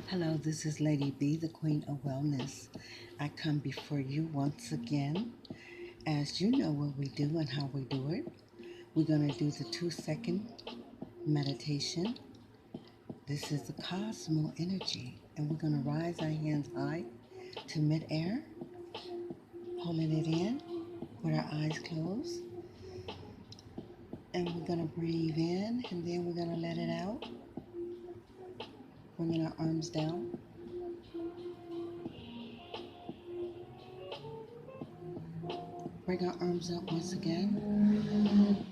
Hello, this is Lady B, the Queen of Wellness. I come before you once again. As you know what we do and how we do it, we're going to do the 2-second meditation. This is the cosmo energy, and we're going to rise our hands high to midair, holding it in with our eyes closed. And we're going to breathe in, and then we're going to let it out, bringing our arms down. Bring our arms up once again.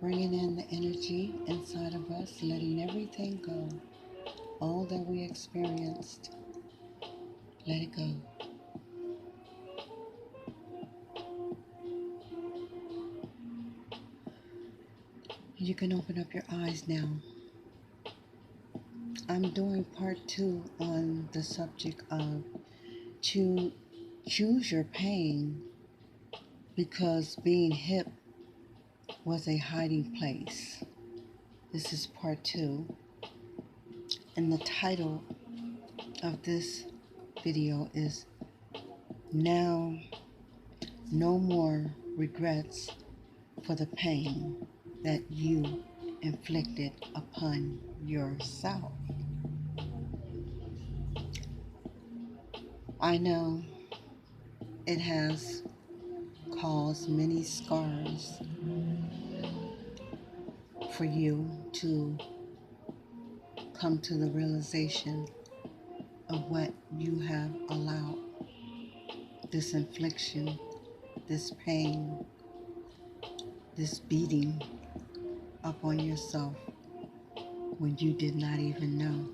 Bringing in the energy inside of us, letting everything go. All that we experienced, let it go. You can open up your eyes now. I'm doing part 2 on the subject of to choose your pain because being hip was a hiding place. This is part 2. And the title of this video is Now No More Regrets for the Pain that you inflicted upon yourself. I know it has caused many scars for you to come to the realization of what you have allowed, this infliction, this pain, this beating upon yourself when you did not even know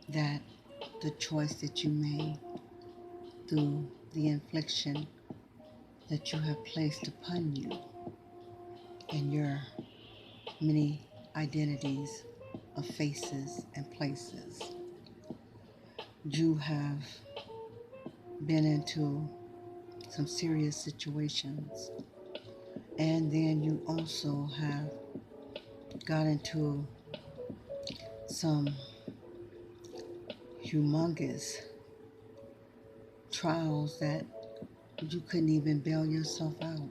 that the choice that you made through the infliction that you have placed upon you and your many identities of faces and places. You have been into some serious situations, and then you also have got into some humongous trials that you couldn't even bail yourself out.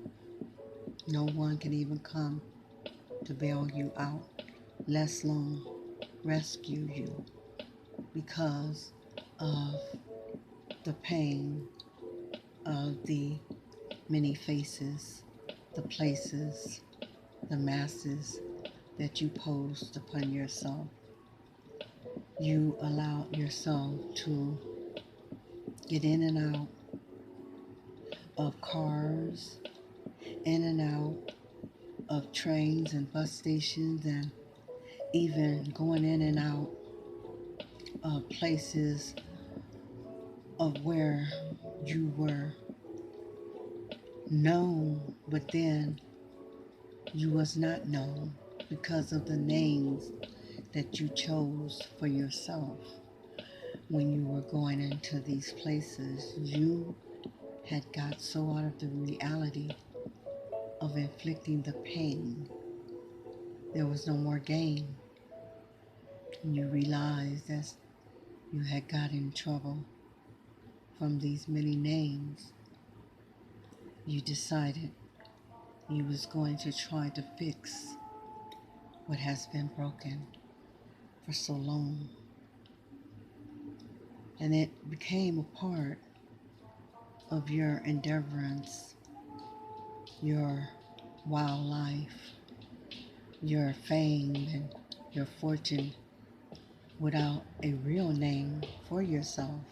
No one can even come to bail you out, let alone rescue you because of the pain of the many faces, the places, the masses that you posed upon yourself. You allowed yourself to get in and out of cars, in and out of trains and bus stations, and even going in and out of places of where you were known, but then you was not known because of the names that you chose for yourself. When you were going into these places, you had got so out of the reality of inflicting the pain, there was no more gain. And you realized that you had got in trouble from these many names. You decided you was going to try to fix what has been broken for so long. And it became a part of your endeavorance, your wild life, your fame and your fortune without a real name for yourself.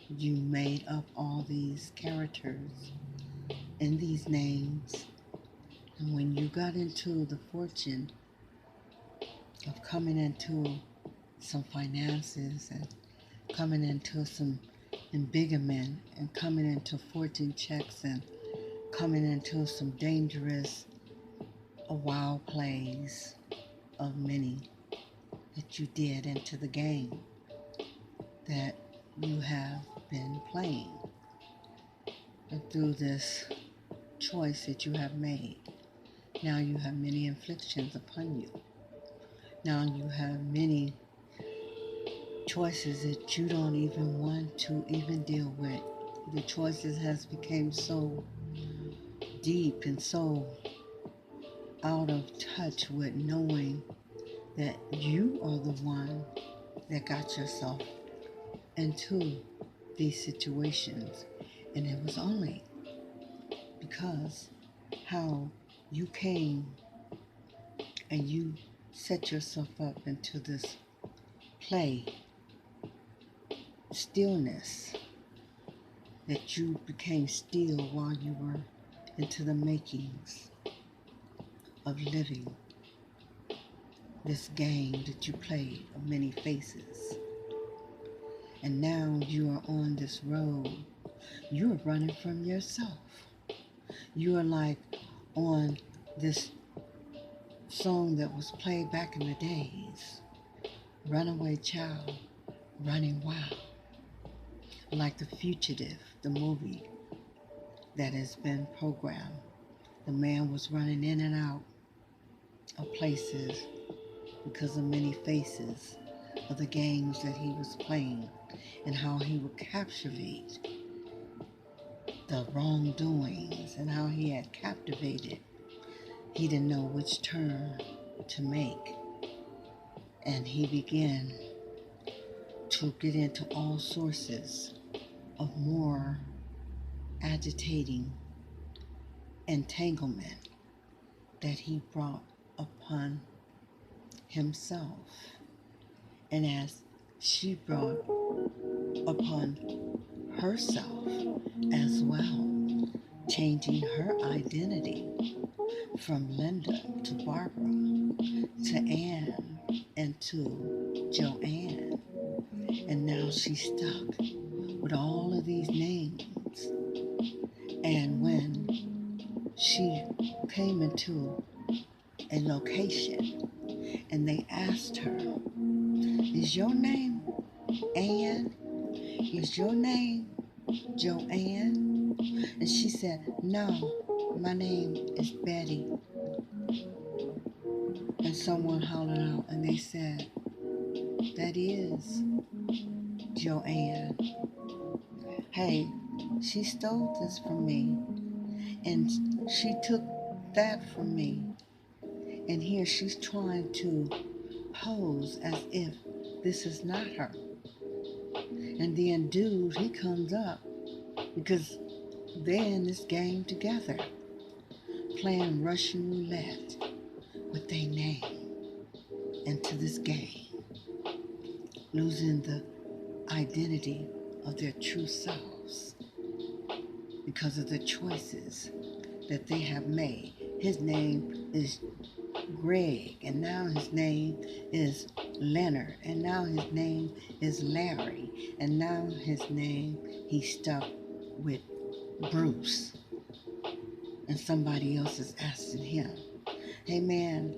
You made up all these characters and these names. And when you got into the fortune of coming into some finances and coming into some embiggerment and coming into fortune checks and coming into some dangerous wild plays of many that you did into the game that you have been playing. And through this choice that you have made, now you have many afflictions upon you. Now you have many choices that you don't even want to even deal with. The choices has become so deep and so out of touch with knowing that you are the one that got yourself into these situations. And it was only because how you came and you set yourself up into this play stillness, that you became still while you were into the makings of living this game that you played of many faces. And now you are on this road. You are running from yourself. You are like on this song that was played back in the days, Runaway Child, Running Wild. Like The Fugitive, the movie that has been programmed. The man was running in and out of places because of many faces of the games that he was playing and how he would captivate the wrongdoings and how he had captivated. He didn't know which turn to make, and he began to get into all sources of more agitating entanglement that he brought upon himself, and as she brought upon herself as well, changing her identity from Linda to Barbara to Anne and to Joanne. And now she's stuck with all of these names. And when she came into a location and they asked her, "Is your name Anne? Is your name Joanne?" And she said, "No, my name is Betty." And someone hollered out and they said, "That is Joanne. Hey, she stole this from me and she took that from me. And here she's trying to pose as if this is not her." And then dude, he comes up because they're in this game together, playing Russian roulette with their name into this game, losing the identity of their true selves because of the choices that they have made. His name is Greg, and now his name is Leonard, and now his name is Larry, and now his name, he's stuck with Bruce. And somebody else is asking him, "Hey man,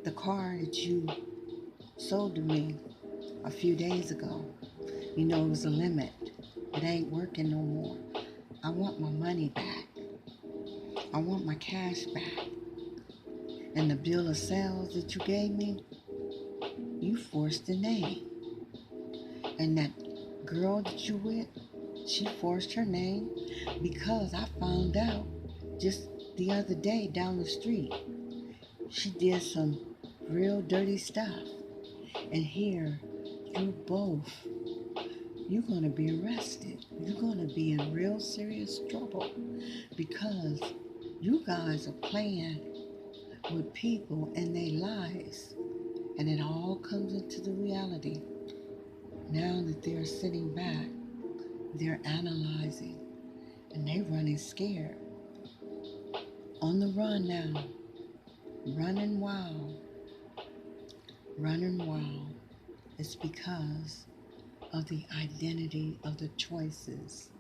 the car that you sold to me a few days ago, you know it was a limit. It ain't working no more. I want my money back. I want my cash back. And the bill of sales that you gave me, you forced the name. And that girl that you with, she forced her name because I found out just the other day down the street, she did some real dirty stuff. And here, you both, you're going to be arrested. You're going to be in real serious trouble because you guys are playing with people and their lives." And it all comes into the reality. Now that they're sitting back, they're analyzing, and they're running scared. On the run now, running wild, running wild. It's because of the identity of the choices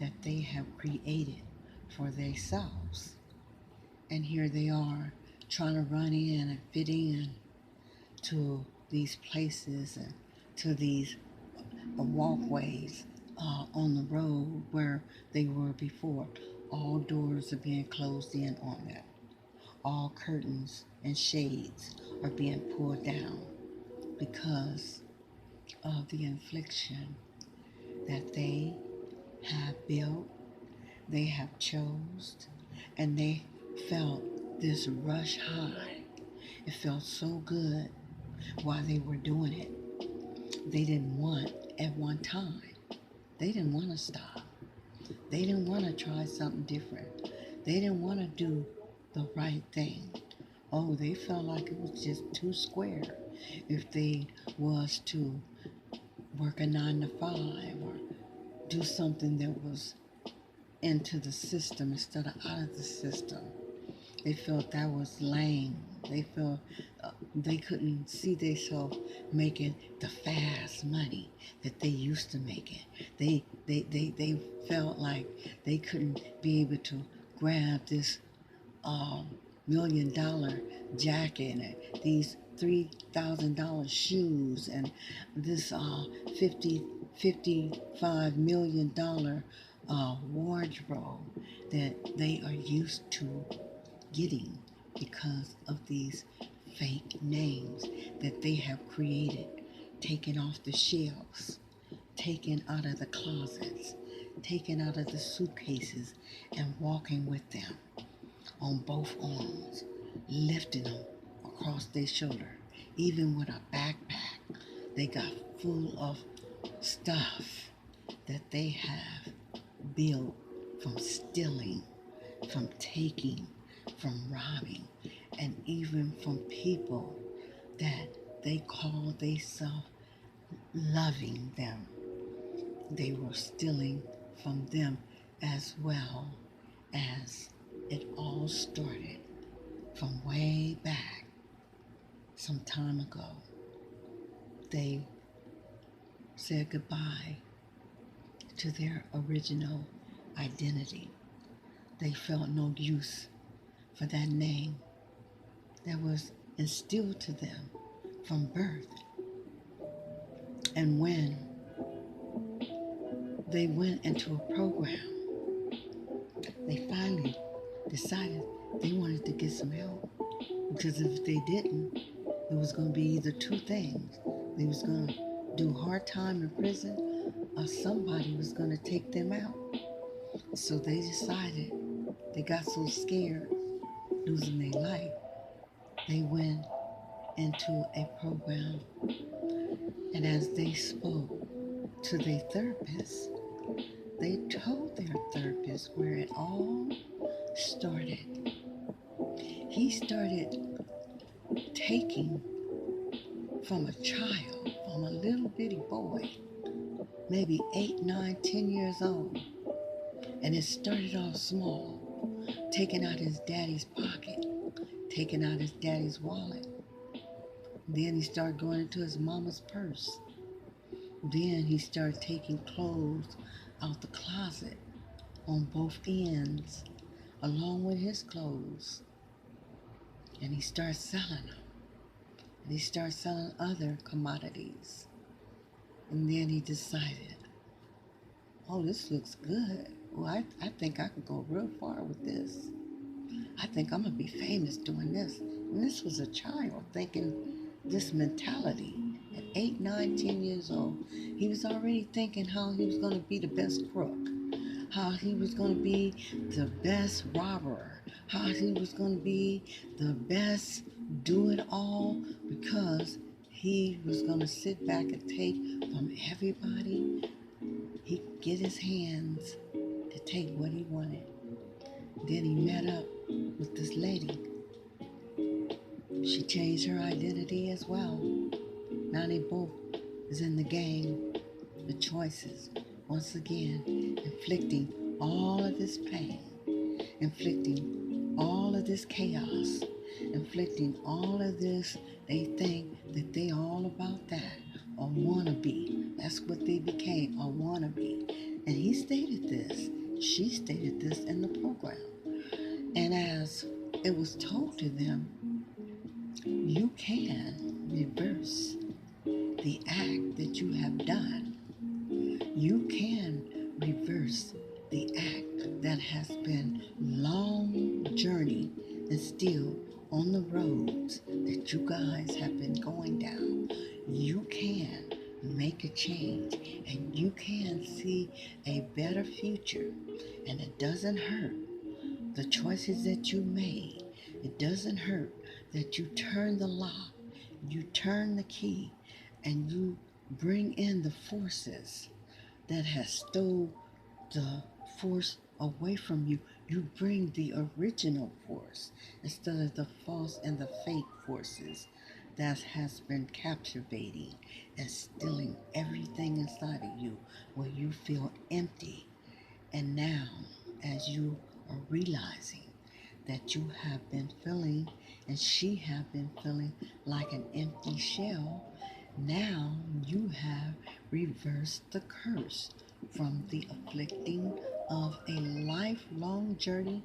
that they have created for themselves. And here they are trying to run in and fit in to these places and to these walkways on the road where they were before. All doors are being closed in on them. All curtains and shades are being pulled down because of the infliction that they have built, they have chose, and they felt this rush high. It felt so good while they were doing it. They didn't want at one time. They didn't want to stop. They didn't want to try something different. They didn't want to do the right thing. Oh, they felt like it was just too square if they was to work a 9 to 5 or do something that was into the system instead of out of the system. They felt that was lame. They felt they couldn't see themselves making the fast money that they used to make it. They felt like they couldn't be able to grab this $1 million jacket and these $3,000 shoes and this $55 million wardrobe that they are used to getting because of these fake names that they have created, taken off the shelves, taken out of the closets, taken out of the suitcases, and walking with them on both arms, lifting them across their shoulder, even with a backpack. They got full of stuff that they have built from stealing, from taking, from robbing, and even from people that they call themselves loving them. They were stealing from them as well, as it all started from way back some time ago. They said goodbye to their original identity. They felt no use for that name that was instilled to them from birth. And when they went into a program, they finally decided they wanted to get some help. Because if they didn't, it was going to be either two things. They was going to do hard time in prison, or somebody was going to take them out. So they decided, they got so scared losing their life, they went into a program. And as they spoke to their therapist, they told their therapist where it all started. He started taking from a child, from a little bitty boy, maybe 8, 9, 10 years old. And it started off small, taking out his daddy's pocket, taking out his daddy's wallet. Then he started going into his mama's purse. Then he started taking clothes out the closet on both ends, along with his clothes. And he started selling them. And he started selling other commodities. And then he decided, oh, this looks good. Well, I think I could go real far with this. I think I'm going to be famous doing this. And this was a child thinking this mentality. At 8, 9, 10 years old, he was already thinking how he was going to be the best crook, how he was going to be the best robber, how he was going to be the best do-it-all, because he was going to sit back and take from everybody. He could get his hands to take what he wanted. Then he met up with this lady. She changed her identity as well. Now they both is in the game. The choices, once again, inflicting all of this pain, inflicting all of this chaos, inflicting all of this. They think that they all about that, a wannabe. That's what they became, a wannabe. And he stated this, she stated this in the program. And as it was told to them, you can reverse the act that you have done. You can reverse the act that has been long journey and still on the roads that you got change, and you can see a better future, and it doesn't hurt the choices that you made. It doesn't hurt that you turn the lock, you turn the key, and you bring in the forces that has stole the force away from you. You bring the original force instead of the false and the fake forces that has been captivating and stealing everything inside of you where you feel empty. And now, as you are realizing that you have been feeling and she have been feeling like an empty shell, now you have reversed the curse from the afflicting of a lifelong journey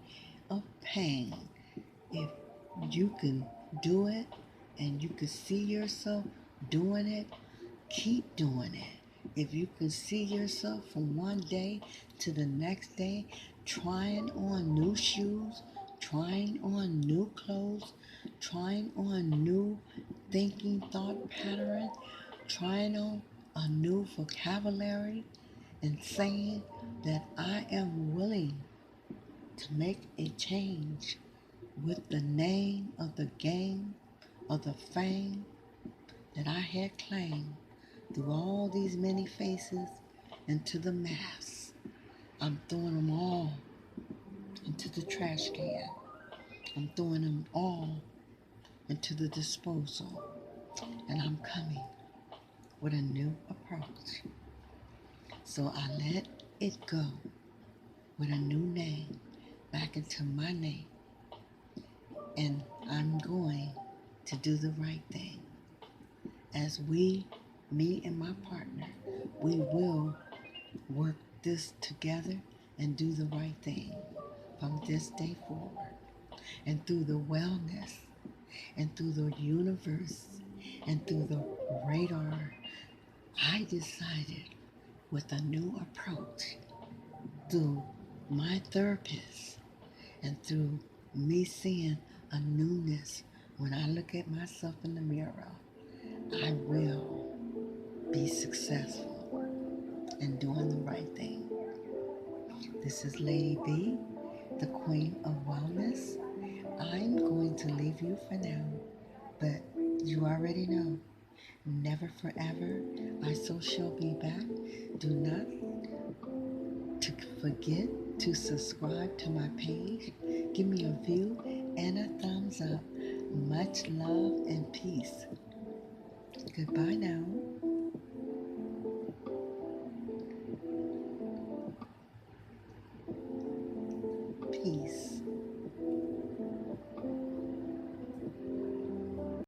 of pain. If you can do it and you can see yourself doing it, keep doing it. If you can see yourself from one day to the next day, trying on new shoes, trying on new clothes, trying on new thinking thought pattern, trying on a new vocabulary, and saying that I am willing to make a change with the name of the game of the fame that I had claimed through all these many faces into the mass. I'm throwing them all into the trash can. I'm throwing them all into the disposal. And I'm coming with a new approach. So I let it go with a new name back into my name. And I'm going to do the right thing. As me and my partner, we will work this together and do the right thing from this day forward. And through the wellness and through the universe and through the radar, I decided with a new approach through my therapist and through me seeing a newness when I look at myself in the mirror, I will be successful in doing the right thing. This is Lady B, the Queen of Wellness. I'm going to leave you for now, but you already know, never forever, I so shall be back. Do not forget to subscribe to my page. Give me a view and a thumbs up. Much love and peace. Goodbye now. Peace.